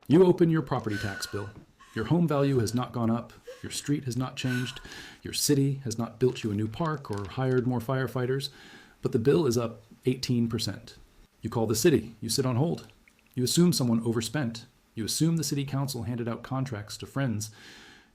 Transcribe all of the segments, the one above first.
You open your property tax bill. Your home value has not gone up. Your street has not changed. Your city has not built you a new park or hired more firefighters. But the bill is up 18%. You call the city. You sit on hold. You assume someone overspent. You assume the city council handed out contracts to friends.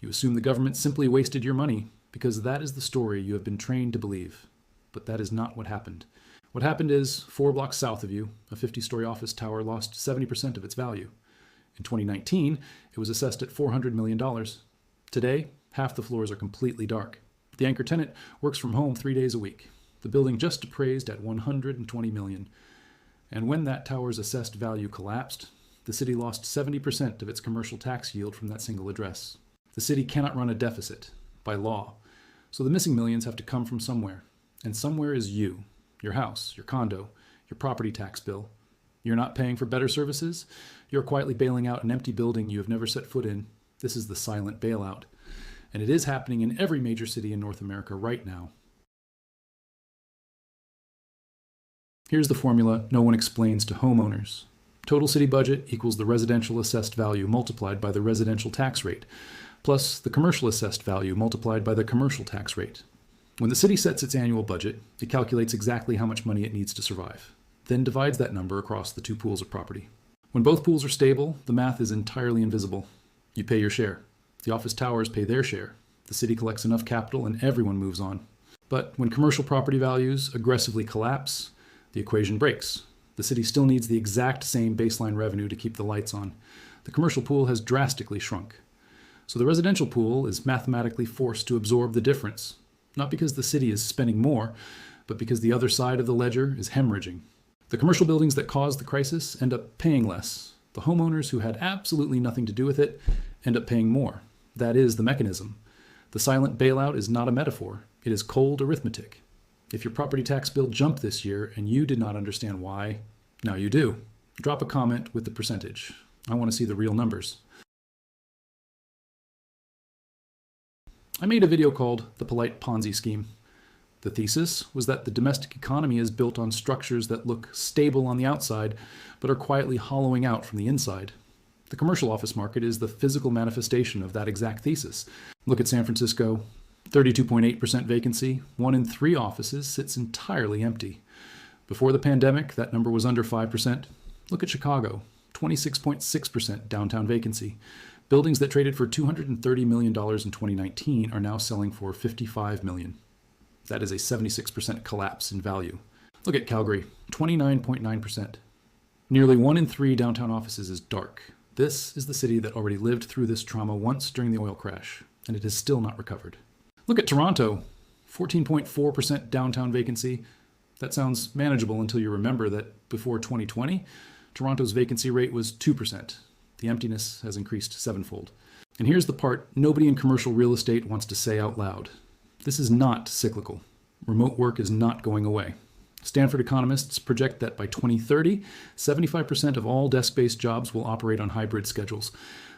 You assume the government simply wasted your money because that is the story you have been trained to believe. But that is not what happened. What happened is 4 blocks south of you, a 50-story office tower lost 70% of its value. In 2019, it was assessed at $400 million. Today, half the floors are completely dark. The anchor tenant works from home 3 days a week. The building just appraised at $120 million. And when that tower's assessed value collapsed, the city lost 70% of its commercial tax yield from that single address. The city cannot run a deficit by law. So the missing millions have to come from somewhere. And somewhere is you, your house, your condo, your property tax bill. You're not paying for better services. You're quietly bailing out an empty building you have never set foot in. This is the silent bailout. And it is happening in every major city in North America right now. Here's the formula no one explains to homeowners. Total city budget equals the residential assessed value multiplied by the residential tax rate, plus the commercial assessed value multiplied by the commercial tax rate. When the city sets its annual budget, it calculates exactly how much money it needs to survive, then divides that number across the 2 pools of property. When both pools are stable, the math is entirely invisible. You pay your share. The office towers pay their share. The city collects enough capital and everyone moves on. But when commercial property values aggressively collapse, the equation breaks. The city still needs the exact same baseline revenue to keep the lights on. The commercial pool has drastically shrunk. So the residential pool is mathematically forced to absorb the difference, not because the city is spending more, but because the other side of the ledger is hemorrhaging. The commercial buildings that caused the crisis end up paying less. The homeowners who had absolutely nothing to do with it end up paying more. That is the mechanism. The silent bailout is not a metaphor. It is cold arithmetic. If your property tax bill jumped this year and you did not understand why, now you do. Drop a comment with the percentage. I want to see the real numbers. I made a video called The Polite Ponzi Scheme. The thesis was that the domestic economy is built on structures that look stable on the outside, but are quietly hollowing out from the inside. The commercial office market is the physical manifestation of that exact thesis. Look at San Francisco, 32.8% vacancy, 1 in 3 offices sits entirely empty. Before the pandemic, that number was under 5%. Look at Chicago, 26.6% downtown vacancy. Buildings that traded for $230 million in 2019 are now selling for $55 million. That is a 76% collapse in value. Look at Calgary, 29.9%. Nearly 1 in 3 downtown offices is dark. This is the city that already lived through this trauma once during the oil crash, and it has still not recovered. Look at Toronto, 14.4% downtown vacancy. That sounds manageable until you remember that before 2020, Toronto's vacancy rate was 2%. The emptiness has increased 7-fold. And here's the part nobody in commercial real estate wants to say out loud. This is not cyclical. Remote work is not going away. Stanford economists project that by 2030, 75% of all desk-based jobs will operate on hybrid schedules.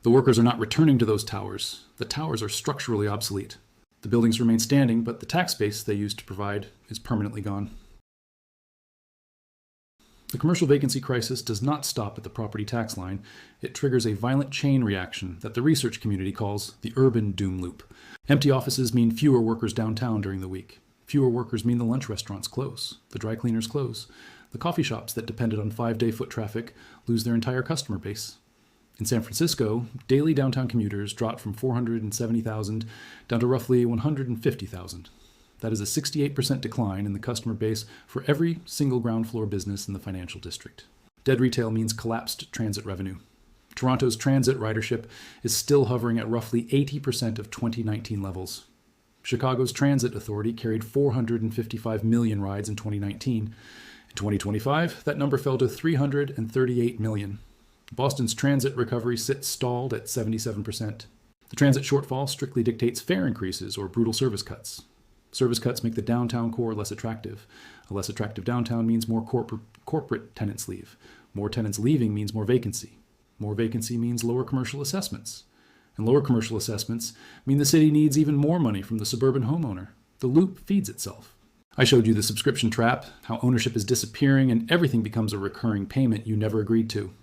The workers are not returning to those towers. The towers are structurally obsolete. The buildings remain standing, but the tax base they used to provide is permanently gone. The commercial vacancy crisis does not stop at the property tax line. It triggers a violent chain reaction that the research community calls the urban doom loop. Empty offices mean fewer workers downtown during the week. Fewer workers mean the lunch restaurants close, the dry cleaners close. The coffee shops that depended on 5-day foot traffic lose their entire customer base. In San Francisco, daily downtown commuters dropped from 470,000 down to roughly 150,000. That is a 68% decline in the customer base for every single ground floor business in the financial district. Dead retail means collapsed transit revenue. Toronto's transit ridership is still hovering at roughly 80% of 2019 levels. Chicago's transit authority carried 455 million rides in 2019. In 2025, that number fell to 338 million. Boston's transit recovery sits stalled at 77%. The transit shortfall strictly dictates fare increases or brutal service cuts. Service cuts make the downtown core less attractive. A less attractive downtown means more corporate tenants leave. More tenants leaving means more vacancy. More vacancy means lower commercial assessments. And lower commercial assessments mean the city needs even more money from the suburban homeowner. The loop feeds itself. I showed you the subscription trap, how ownership is disappearing and everything becomes a recurring payment you never agreed to.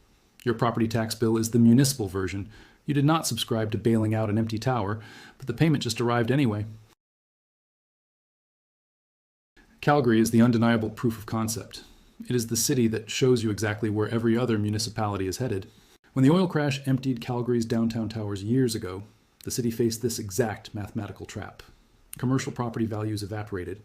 Your property tax bill is the municipal version. You did not subscribe to bailing out an empty tower, but the payment just arrived anyway. Calgary is the undeniable proof of concept. It is the city that shows you exactly where every other municipality is headed. When the oil crash emptied Calgary's downtown towers years ago, the city faced this exact mathematical trap. Commercial property values evaporated.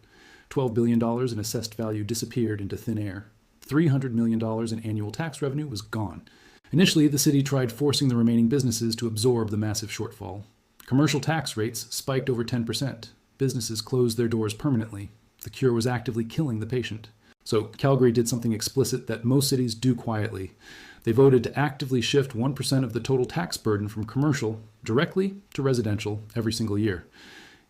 $12 billion in assessed value disappeared into thin air. $300 million in annual tax revenue was gone. Initially, the city tried forcing the remaining businesses to absorb the massive shortfall. Commercial tax rates spiked over 10%. Businesses closed their doors permanently. The cure was actively killing the patient. So Calgary did something explicit that most cities do quietly. They voted to actively shift 1% of the total tax burden from commercial directly to residential every single year.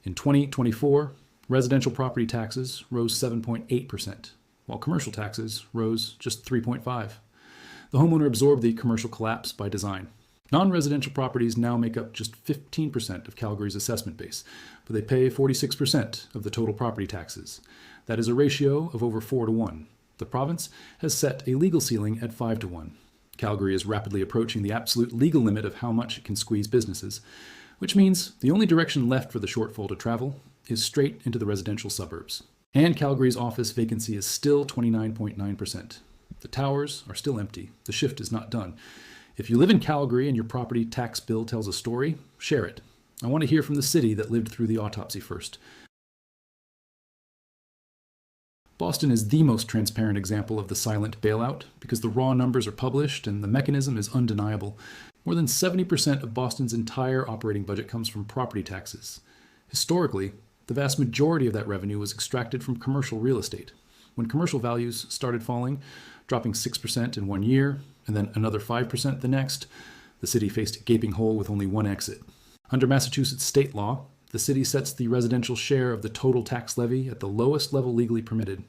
In 2024, residential property taxes rose 7.8%, while commercial taxes rose just 3.5%. The homeowner absorbed the commercial collapse by design. Non-residential properties now make up just 15% of Calgary's assessment base, but they pay 46% of the total property taxes. That is a ratio of over 4 to 1. The province has set a legal ceiling at 5 to 1. Calgary is rapidly approaching the absolute legal limit of how much it can squeeze businesses, which means the only direction left for the shortfall to travel is straight into the residential suburbs. And Calgary's office vacancy is still 29.9%. The towers are still empty. The shift is not done. If you live in Calgary and your property tax bill tells a story, share it. I want to hear from the city that lived through the autopsy first. Boston is the most transparent example of the silent bailout because the raw numbers are published and the mechanism is undeniable. More than 70% of Boston's entire operating budget comes from property taxes. Historically, the vast majority of that revenue was extracted from commercial real estate. When commercial values started falling, dropping 6% in one year, and then another 5% the next, the city faced a gaping hole with only one exit. Under Massachusetts state law, the city sets the residential share of the total tax levy at the lowest level legally permitted.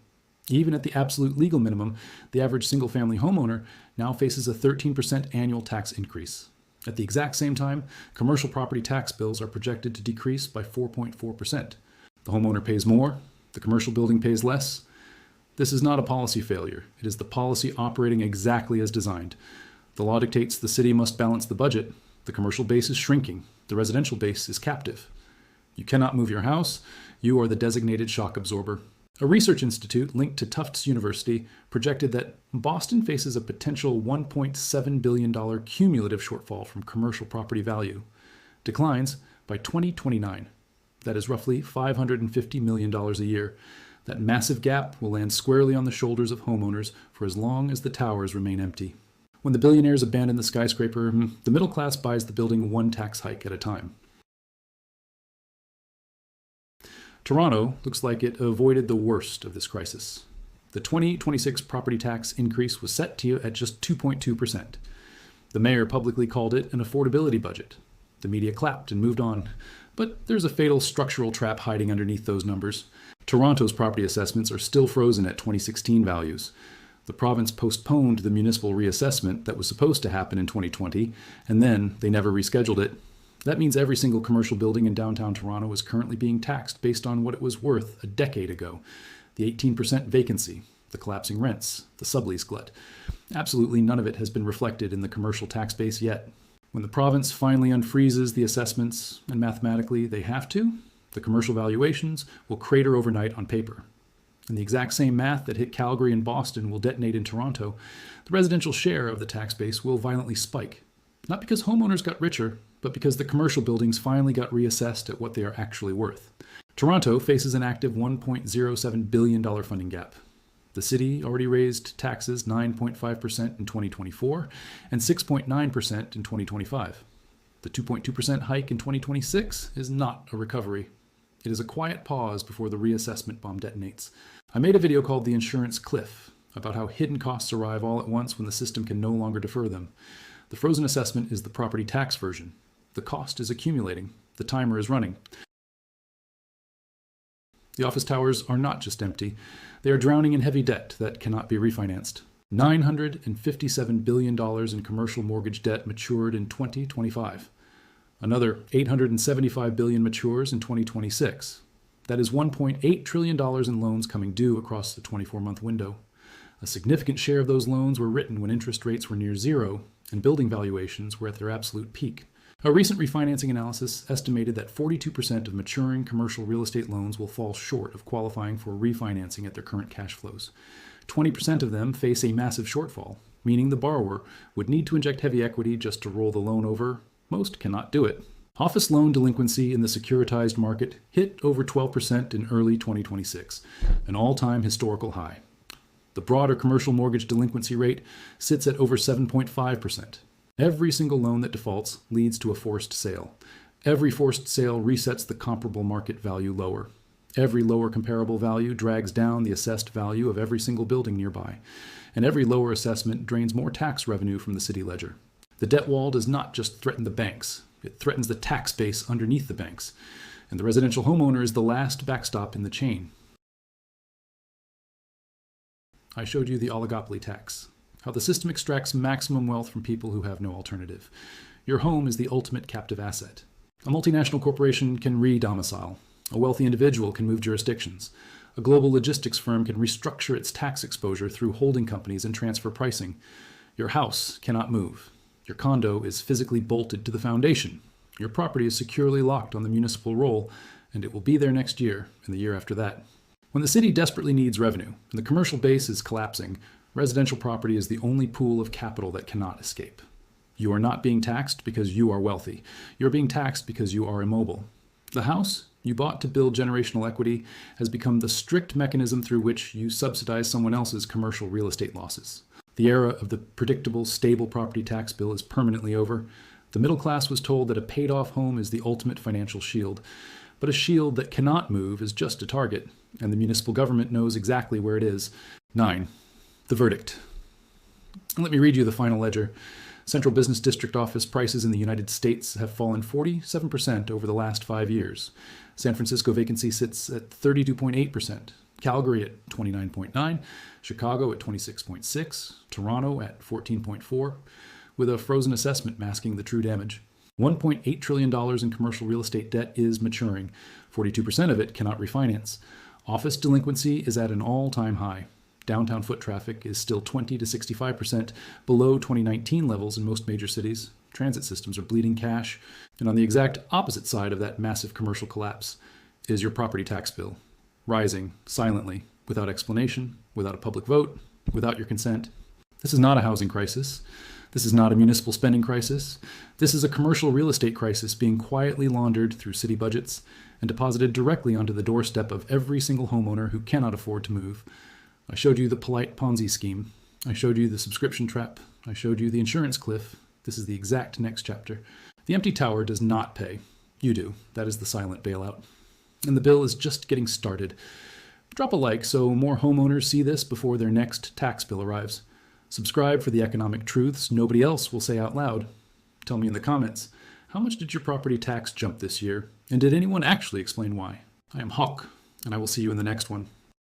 Even at the absolute legal minimum, the average single-family homeowner now faces a 13% annual tax increase. At the exact same time, commercial property tax bills are projected to decrease by 4.4%. The homeowner pays more, the commercial building pays less. This is not a policy failure. It is the policy operating exactly as designed. The law dictates the city must balance the budget. The commercial base is shrinking. The residential base is captive. You cannot move your house. You are the designated shock absorber. A research institute linked to Tufts University projected that Boston faces a potential $1.7 billion cumulative shortfall from commercial property value. Declines by 2029. That is roughly $550 million a year. That massive gap will land squarely on the shoulders of homeowners for as long as the towers remain empty. When the billionaires abandon the skyscraper, the middle class buys the building one tax hike at a time. Toronto looks like it avoided the worst of this crisis. The 2026 property tax increase was set at just 2.2%. The mayor publicly called it an affordability budget. The media clapped and moved on. But there's a fatal structural trap hiding underneath those numbers. Toronto's property assessments are still frozen at 2016 values. The province postponed the municipal reassessment that was supposed to happen in 2020, and then they never rescheduled it. That means every single commercial building in downtown Toronto is currently being taxed based on what it was worth a decade ago. The 18% vacancy, the collapsing rents, the sublease glut. Absolutely none of it has been reflected in the commercial tax base yet. When the province finally unfreezes the assessments, and mathematically they have to, the commercial valuations will crater overnight on paper. And the exact same math that hit Calgary and Boston will detonate in Toronto. The residential share of the tax base will violently spike. Not because homeowners got richer, but because the commercial buildings finally got reassessed at what they are actually worth. Toronto faces an active $1.07 billion funding gap. The city already raised taxes 9.5% in 2024 and 6.9% in 2025. The 2.2% hike in 2026 is not a recovery. It is a quiet pause before the reassessment bomb detonates. I made a video called The Insurance Cliff about how hidden costs arrive all at once when the system can no longer defer them. The frozen assessment is the property tax version. The cost is accumulating. The timer is running. The office towers are not just empty. They are drowning in heavy debt that cannot be refinanced. $957 billion in commercial mortgage debt matured in 2025. Another $875 billion matures in 2026. That is $1.8 trillion in loans coming due across the 24-month window. A significant share of those loans were written when interest rates were near zero and building valuations were at their absolute peak. A recent refinancing analysis estimated that 42% of maturing commercial real estate loans will fall short of qualifying for refinancing at their current cash flows. 20% of them face a massive shortfall, meaning the borrower would need to inject heavy equity just to roll the loan over. Most cannot do it. Office loan delinquency in the securitized market hit over 12% in early 2026, an all-time historical high. The broader commercial mortgage delinquency rate sits at over 7.5%. Every single loan that defaults leads to a forced sale. Every forced sale resets the comparable market value lower. Every lower comparable value drags down the assessed value of every single building nearby. And every lower assessment drains more tax revenue from the city ledger. The debt wall does not just threaten the banks, it threatens the tax base underneath the banks. And the residential homeowner is the last backstop in the chain. I showed you the oligopoly tax, how the system extracts maximum wealth from people who have no alternative. Your home is the ultimate captive asset. A multinational corporation can re-domicile. A wealthy individual can move jurisdictions. A global logistics firm can restructure its tax exposure through holding companies and transfer pricing. Your house cannot move. Your condo is physically bolted to the foundation. Your property is securely locked on the municipal roll, and it will be there next year and the year after that. When the city desperately needs revenue and the commercial base is collapsing, residential property is the only pool of capital that cannot escape. You are not being taxed because you are wealthy. You're being taxed because you are immobile. The house you bought to build generational equity has become the strict mechanism through which you subsidize someone else's commercial real estate losses. The era of the predictable, stable property tax bill is permanently over. The middle class was told that a paid-off home is the ultimate financial shield. But a shield that cannot move is just a target, and the municipal government knows exactly where it is. 9. The verdict. Let me read you the final ledger. Central Business District office prices in the United States have fallen 47% over the last 5 years. San Francisco vacancy sits at 32.8%, Calgary at 29.9%, Chicago at 26.6%, Toronto at 14.4%, with a frozen assessment masking the true damage. $1.8 trillion in commercial real estate debt is maturing. 42% of it cannot refinance. Office delinquency is at an all-time high. Downtown foot traffic is still 20 to 65% below 2019 levels in most major cities. Transit systems are bleeding cash. And on the exact opposite side of that massive commercial collapse is your property tax bill, rising silently, without explanation, without a public vote, without your consent. This is not a housing crisis. This is not a municipal spending crisis. This is a commercial real estate crisis being quietly laundered through city budgets and deposited directly onto the doorstep of every single homeowner who cannot afford to move. I showed you the polite Ponzi scheme. I showed you the subscription trap. I showed you the insurance cliff. This is the exact next chapter. The empty tower does not pay. You do. That is the silent bailout. And the bill is just getting started. Drop a like so more homeowners see this before their next tax bill arrives. Subscribe for the economic truths nobody else will say out loud. Tell me in the comments, how much did your property tax jump this year? And did anyone actually explain why? I am Hoch, and I will see you in the next one.